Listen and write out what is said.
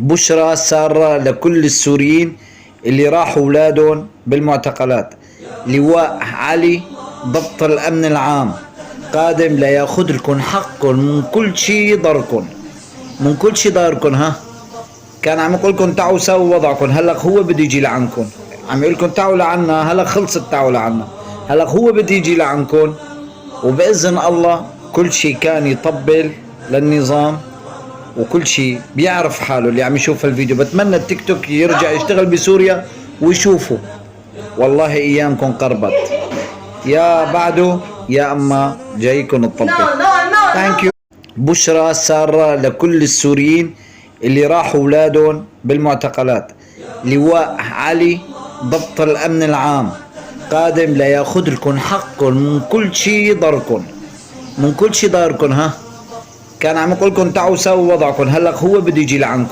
بشرى سارة لكل السوريين اللي راحوا أولادهم بالمعتقلات. لواء علي ضبط الأمن العام قادم ليأخذ لكم حقكم من كل شي ضركم، من كل شي ضاركم. كان عم يقول لكم تعوا سووا وضعكم، هلا هو بده يجي لعنكم. عم يقول لكم تعوا لعنا، هلا خلصت تعوا لعنا، هلا هو بده يجي لعنكم. وبإذن الله كل شي كان يطبل للنظام وكل شيء بيعرف حاله. اللي عم يشوف الفيديو بتمنى التيك توك يرجع يشتغل بسوريا ويشوفوا. والله ايامكم قربت، يا بعده يا اما جايكم الطبل. ثانك يو. بشرى سارة لكل السوريين اللي راحوا اولادهم بالمعتقلات. لواء علي ضبط الامن العام قادم ليأخذ لكم حقكم من كل شي ضركم، من كل شي ضاركم. كان عم يقول لكم تعوا سووا وضعكم، هلا هو بده يجي لعنكم.